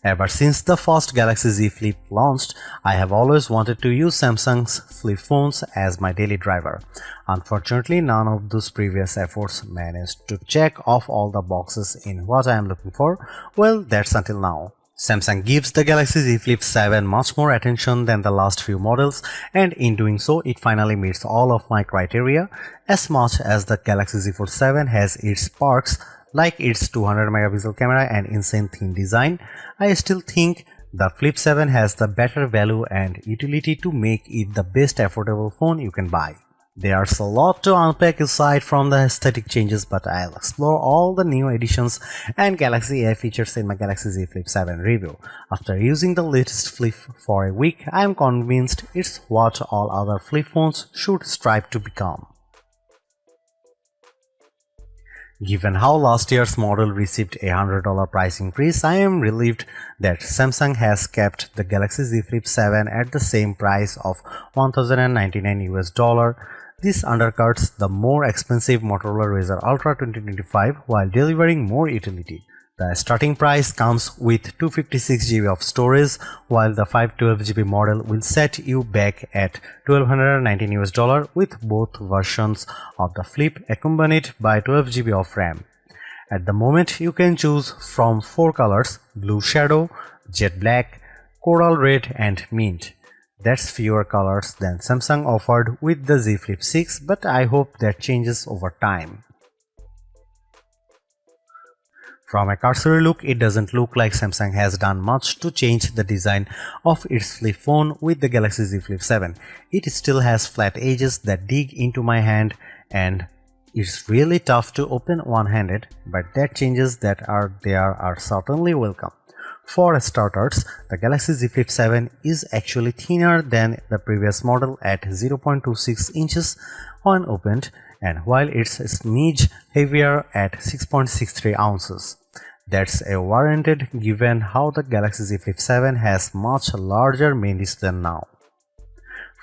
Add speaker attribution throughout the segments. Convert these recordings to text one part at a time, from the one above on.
Speaker 1: Ever since the first Galaxy Z Flip launched, I have always wanted to use Samsung's flip phones as my daily driver. Unfortunately, none of those previous efforts managed to check off all the boxes in what I am looking for. Well, that's until now. Samsung gives the Galaxy Z Flip 7 much more attention than the last few models, and in doing so, it finally meets all of my criteria. As much as the Galaxy Z Fold 7 has its perks, like its 200 megapixel camera and insane thin design, I still think the Flip 7 has the better value and utility to make it the best affordable phone you can buy. There's a lot to unpack aside from the aesthetic changes, but I'll explore all the new additions and Galaxy AI features in my Galaxy Z Flip 7 review. After using the latest Flip for a week, I am convinced it's what all other flip phones should strive to become. Given how last year's model received a $100 price increase, I am relieved that Samsung has kept the Galaxy Z Flip 7 at the same price of $1,099 US. This undercuts the more expensive Motorola Razr Ultra 2025 while delivering more utility. The starting price comes with 256 GB of storage, while the 512 GB model will set you back at $1,219 US with both versions of the Flip accompanied by 12 GB of RAM. At the moment, you can choose from 4 colors: blue shadow, jet black, coral red and mint. That's fewer colors than Samsung offered with the Z Flip 6, but I hope that changes over time. From a cursory look, it doesn't look like Samsung has done much to change the design of its flip phone with the Galaxy Z Flip 7. It still has flat edges that dig into my hand, and it's really tough to open one-handed, but that changes that are there are certainly welcome. For starters, the Galaxy Z Flip 7 is actually thinner than the previous model at 0.26 inches when opened, and while it's a smidge heavier at 6.63 ounces. That's a warranted given how the Galaxy Z Flip 7 has much larger main display now.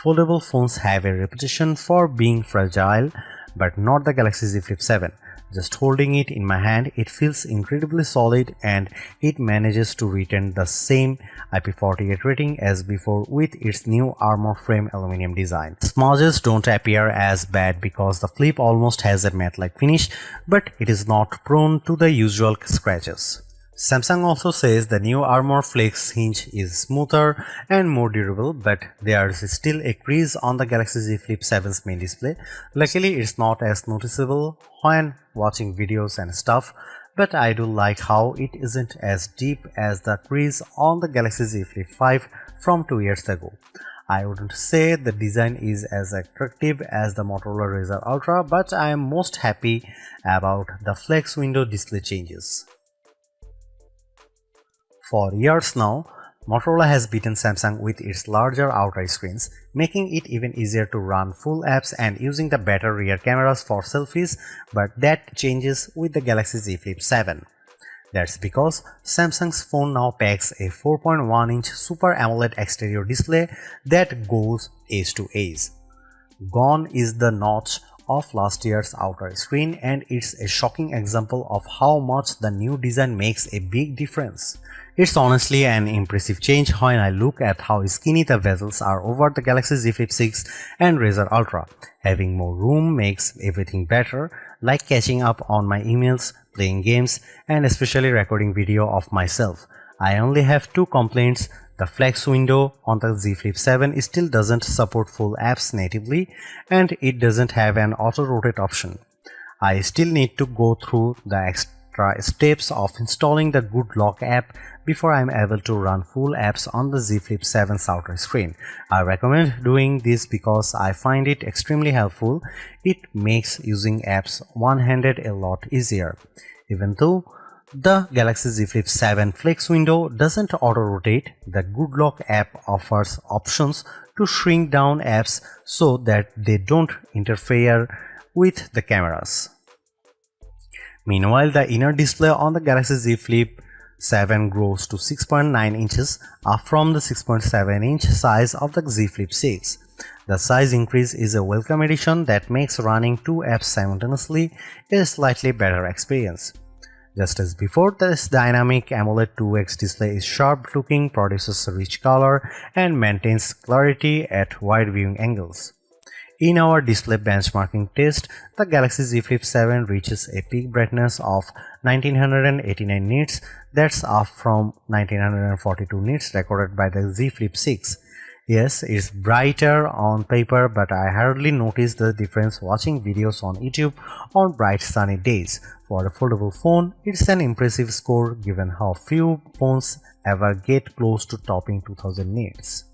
Speaker 1: Foldable phones have a reputation for being fragile, but not the Galaxy Z Flip 7. Just holding it in my hand, it feels incredibly solid and it manages to retain the same IP48 rating as before with its new armor frame aluminum design. Smudges don't appear as bad because the Flip almost has a matte-like finish, but it is not prone to the usual scratches. Samsung also says the new Armor Flex hinge is smoother and more durable, but there's still a crease on the Galaxy Z Flip 7's main display. Luckily, it's not as noticeable when watching videos and stuff, but I do like how it isn't as deep as the crease on the Galaxy Z Flip 5 from 2 years ago. I wouldn't say the design is as attractive as the Motorola Razr Ultra, but I am most happy about the flex window display changes. For years now, Motorola has beaten Samsung with its larger outer screens, making it even easier to run full apps and using the better rear cameras for selfies, but that changes with the Galaxy Z Flip 7. That's because Samsung's phone now packs a 4.1-inch Super AMOLED exterior display that goes edge to edge. Gone is the notch of last year's outer screen, and it's a shocking example of how much the new design makes a big difference. It's honestly an impressive change when I look at how skinny the bezels are over the Galaxy Z Flip 6 and Razr Ultra. Having more room makes everything better, like catching up on my emails, playing games, and especially recording video of myself. I only have 2 complaints. The flex window on the Z Flip 7 still doesn't support full apps natively, and it doesn't have an auto-rotate option. I still need to go through the extra steps of installing the Good Lock app before I am able to run full apps on the Z Flip 7's outer screen. I recommend doing this because I find it extremely helpful. It makes using apps one-handed a lot easier. Even though the Galaxy Z Flip 7 flex window doesn't auto-rotate, the Good Lock app offers options to shrink down apps so that they don't interfere with the cameras. Meanwhile, the inner display on the Galaxy Z Flip 7 grows to 6.9 inches, up from the 6.7-inch size of the Z Flip 6. The size increase is a welcome addition that makes running 2 apps simultaneously a slightly better experience. Just as before, this dynamic AMOLED 2X display is sharp looking, produces rich color, and maintains clarity at wide viewing angles. In our display benchmarking test, the Galaxy Z Flip 7 reaches a peak brightness of 1989 nits, that's up from 1942 nits recorded by the Z Flip 6. Yes, it's brighter on paper, but I hardly notice the difference watching videos on YouTube on bright sunny days. For a foldable phone, it's an impressive score given how few phones ever get close to topping 2000 nits.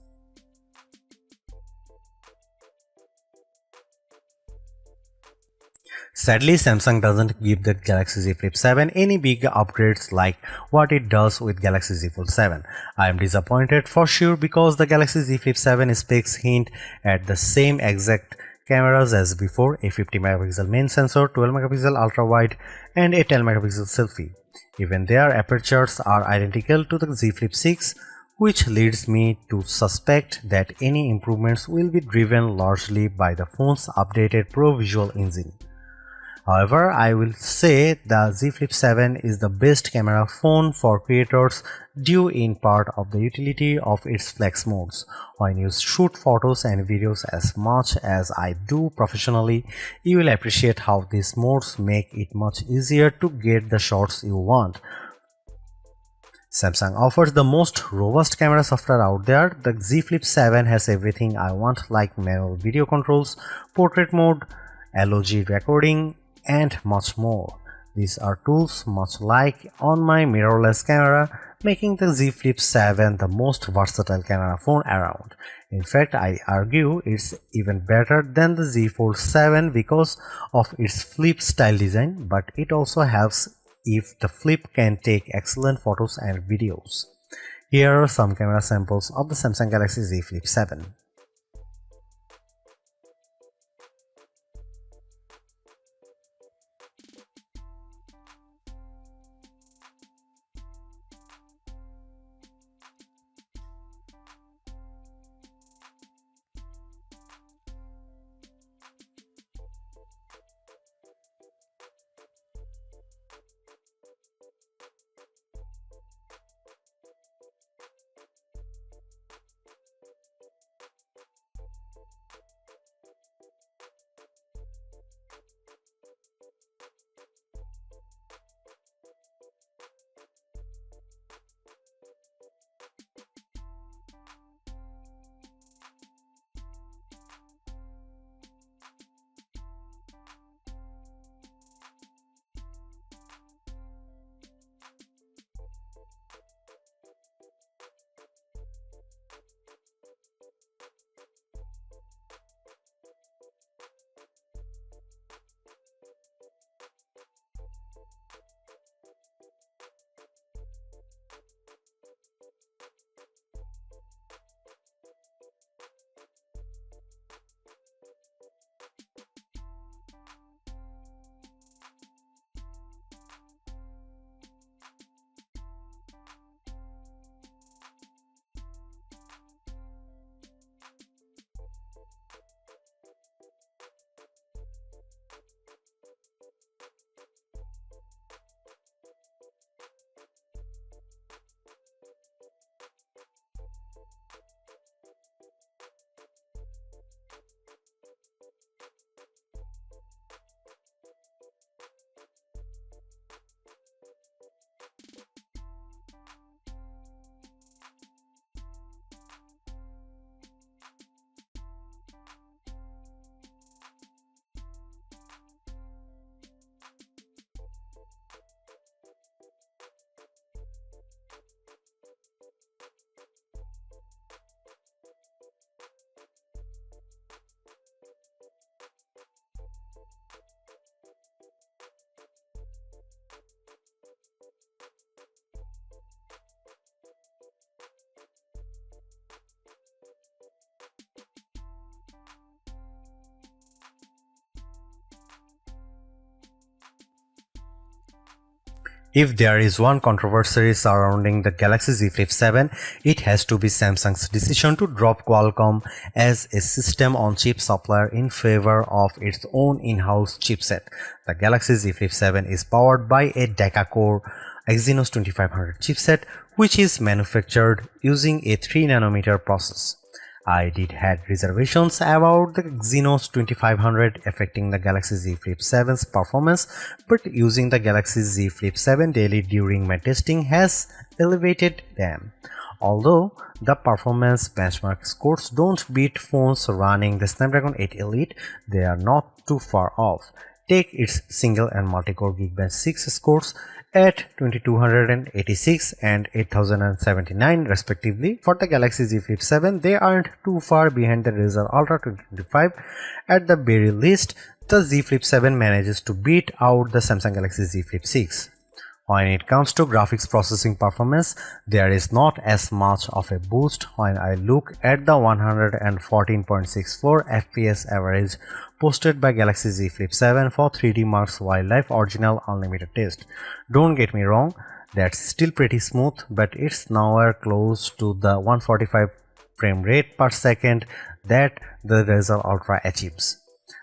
Speaker 1: Sadly, Samsung doesn't give the Galaxy Z Flip 7 any big upgrades like what it does with Galaxy Z Fold 7. I am disappointed for sure because the Galaxy Z Flip 7 specs hint at the same exact cameras as before, a 50 megapixel main sensor, 12 megapixel ultra wide and a 10 megapixel selfie. Even their apertures are identical to the Z Flip 6, which leads me to suspect that any improvements will be driven largely by the phone's updated Pro Visual engine. However, I will say the Z Flip 7 is the best camera phone for creators due in part of the utility of its flex modes. When you shoot photos and videos as much as I do professionally, you will appreciate how these modes make it much easier to get the shots you want. Samsung offers the most robust camera software out there. The Z Flip 7 has everything I want like manual video controls, portrait mode, LOG recording, and much more. These are tools much like on my mirrorless camera, making the Z Flip 7 the most versatile camera phone around. In fact, I argue it's even better than the Z Fold 7 because of its flip style design, but it also helps if the flip can take excellent photos and videos. Here are some camera samples of the Samsung Galaxy Z Flip 7. If there is one controversy surrounding the Galaxy Z Flip 7, it has to be Samsung's decision to drop Qualcomm as a system-on-chip supplier in favor of its own in-house chipset. The Galaxy Z Flip 7 is powered by a deca-core Exynos 2500 chipset, which is manufactured using a 3nm process. I did had reservations about the Exynos 2500 affecting the Galaxy Z Flip 7's performance, but using the Galaxy Z Flip 7 daily during my testing has elevated them. Although the performance benchmark scores don't beat phones running the Snapdragon 8 Elite, they are not too far off. Take its single and multi-core Geekbench 6 scores at 2286 and 8079 respectively. For the Galaxy Z Flip 7, they aren't too far behind the Razr Ultra 2025. At the very least, the Z Flip 7 manages to beat out the Samsung Galaxy Z Flip 6. When it comes to graphics processing performance, there is not as much of a boost when I look at the 114.64 FPS average posted by Galaxy Z Flip 7 for 3D Mark's Wildlife Original Unlimited test. Don't get me wrong, that's still pretty smooth, but it's nowhere close to the 145 frame rate per second that the Razr Ultra achieves.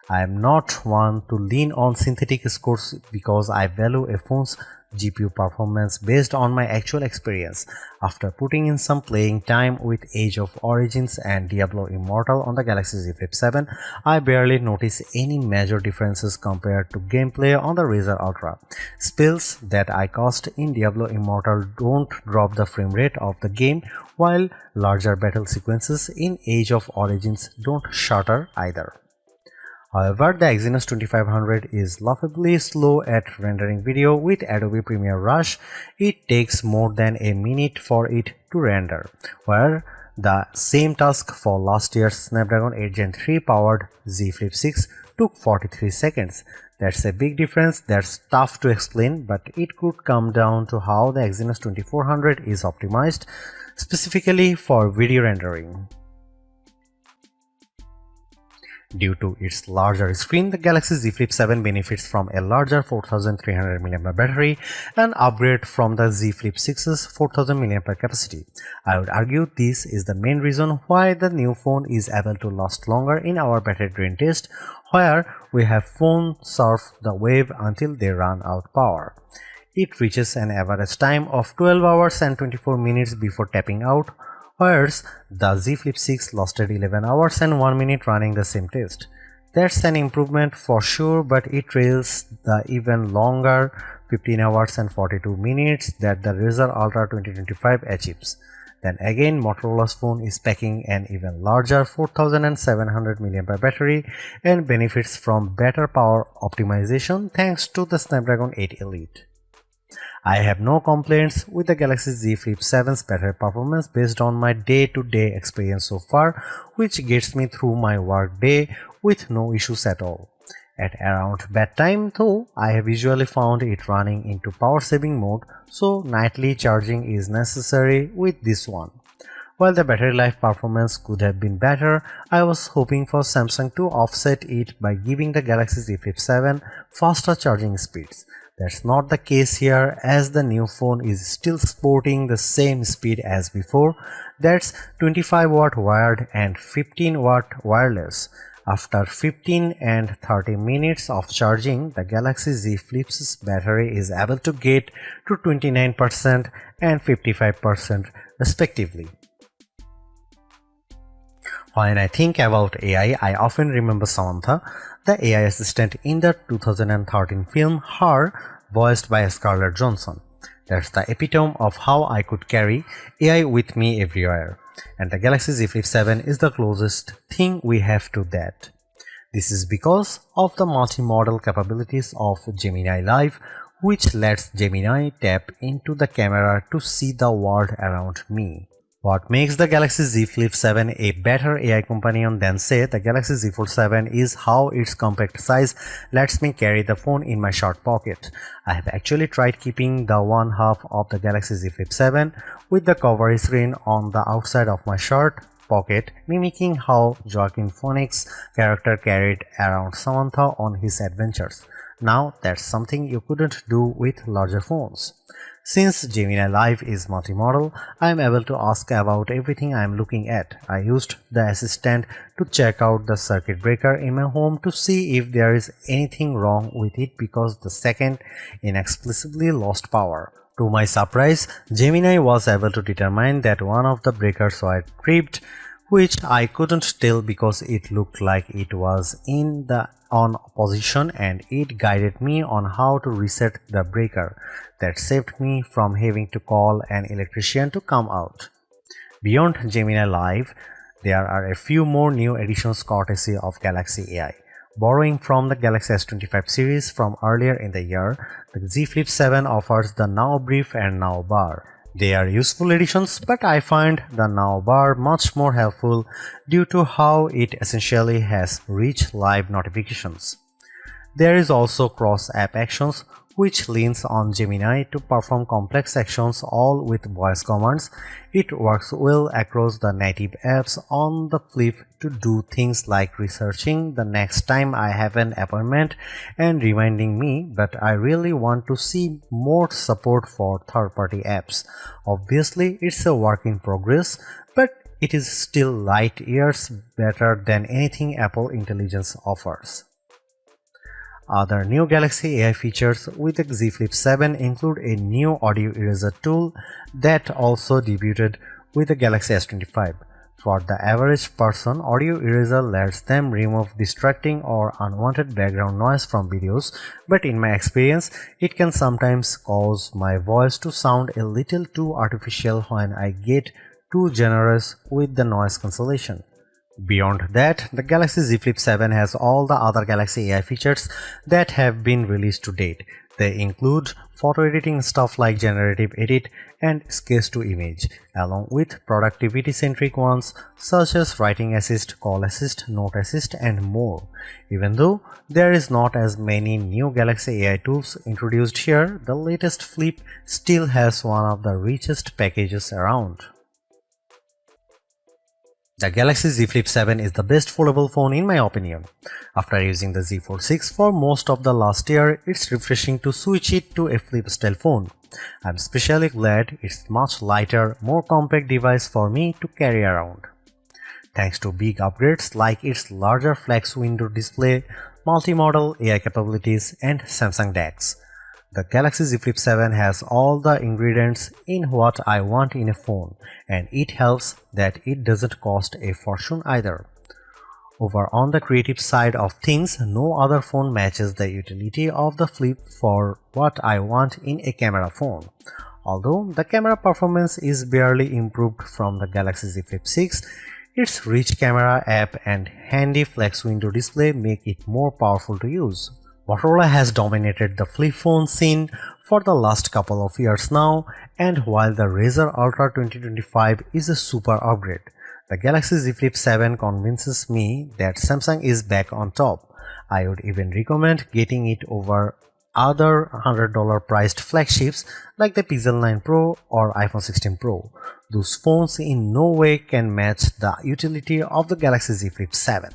Speaker 1: I am not one to lean on synthetic scores because I value a phone's GPU performance based on my actual experience. After putting in some playing time with Age of Origins and Diablo Immortal on the Galaxy Z Flip 7, I barely notice any major differences compared to gameplay on the Razr Ultra. Spells that I cast in Diablo Immortal don't drop the frame rate of the game, while larger battle sequences in Age of Origins don't shatter either. However, the Exynos 2500 is laughably slow at rendering video. With Adobe Premiere Rush, it takes more than a minute for it to render, where the same task for last year's Snapdragon 8 Gen 3 powered Z Flip 6 took 43 seconds. That's a big difference that's tough to explain, but it could come down to how the Exynos 2400 is optimized specifically for video rendering. Due to its larger screen, the Galaxy Z Flip 7 benefits from a larger 4300 mAh battery, an upgrade from the Z Flip 6's 4000 mAh capacity. I would argue this is the main reason why the new phone is able to last longer in our battery drain test, where we have phones surf the wave until they run out power. It reaches an average time of 12 hours and 24 minutes before tapping out, whereas the Z Flip 6 lasted 11 hours and 1 minute running the same test. That's an improvement for sure, but it trails the even longer 15 hours and 42 minutes that the Razr Ultra 2025 achieves. Then again, Motorola's phone is packing an even larger 4700 mAh battery and benefits from better power optimization thanks to the Snapdragon 8 Elite. I have no complaints with the Galaxy Z Flip 7's battery performance based on my day-to-day experience so far, which gets me through my work day with no issues at all. At around bedtime though, I have usually found it running into power saving mode, so nightly charging is necessary with this one. While the battery life performance could have been better, I was hoping for Samsung to offset it by giving the Galaxy Z Flip 7 faster charging speeds. That's not the case here, as the new phone is still sporting the same speed as before. That's 25W wired and 15W wireless. After 15 and 30 minutes of charging, the Galaxy Z Flip's battery is able to get to 29% and 55% respectively. When I think about AI, I often remember Samantha, the AI assistant in the 2013 film Her, voiced by Scarlett Johansson. That's the epitome of how I could carry AI with me everywhere, and the Galaxy Z Flip 7 is the closest thing we have to that. This is because of the multimodal capabilities of Gemini Live, which lets Gemini tap into the camera to see the world around me. What makes the Galaxy Z Flip 7 a better AI companion than say the Galaxy Z Fold 7 is how its compact size lets me carry the phone in my short pocket. I have actually tried keeping the one half of the Galaxy Z Flip 7 with the cover screen on the outside of my shirt pocket, mimicking how Joaquin Phoenix's character carried around Samantha on his adventures. Now that's something you couldn't do with larger phones. Since Gemini Live is multimodal, I am able to ask about everything I am looking at. I used the assistant to check out the circuit breaker in my home to see if there is anything wrong with it because the second inexplicably lost power. To my surprise, Gemini was able to determine that one of the breakers were tripped, which I couldn't tell because it looked like it was in the on position, and it guided me on how to reset the breaker. That saved me from having to call an electrician to come out. Beyond Gemini Live, there are a few more new additions courtesy of Galaxy AI. Borrowing from the Galaxy S25 series from earlier in the year, the Z Flip 7 offers the Now Brief and Now Bar. They are useful additions, but I find the Now Bar much more helpful due to how it essentially has rich live notifications. There is also cross-app actions, which leans on Gemini to perform complex actions all with voice commands. It works well across the native apps on the Flip to do things like researching the next time I have an appointment and reminding me that I really want to see more support for third-party apps. Obviously, it's a work in progress, but it is still light years better than anything Apple Intelligence offers. Other new Galaxy AI features with the Z Flip 7 include a new audio eraser tool that also debuted with the Galaxy S25. For the average person, audio eraser lets them remove distracting or unwanted background noise from videos, but in my experience, it can sometimes cause my voice to sound a little too artificial when I get too generous with the noise cancellation. Beyond that, the Galaxy Z Flip 7 has all the other Galaxy AI features that have been released to date. They include photo editing stuff like generative edit and sketch to image, along with productivity-centric ones such as writing assist, call assist, note assist, and more. Even though there is not as many new Galaxy AI tools introduced here, the latest Flip still has one of the richest packages around. The Galaxy Z Flip 7 is the best foldable phone in my opinion. After using the Z Fold 6 for most of the last year, it's refreshing to switch it to a flip style phone. I'm especially glad it's much lighter, more compact device for me to carry around. Thanks to big upgrades like its larger flex window display, multi-modal AI capabilities, and Samsung DeX. The Galaxy Z Flip 7 has all the ingredients in what I want in a phone, and it helps that it doesn't cost a fortune either. Over on the creative side of things, no other phone matches the utility of the Flip for what I want in a camera phone. Although the camera performance is barely improved from the Galaxy Z Flip 6, its rich camera app and handy flex window display make it more powerful to use. Motorola has dominated the flip phone scene for the last couple of years now, and while the Razr Ultra 2025 is a super upgrade, the Galaxy Z Flip 7 convinces me that Samsung is back on top. I would even recommend getting it over other $100 priced flagships like the Pixel 9 Pro or iPhone 16 Pro. Those phones in no way can match the utility of the Galaxy Z Flip 7.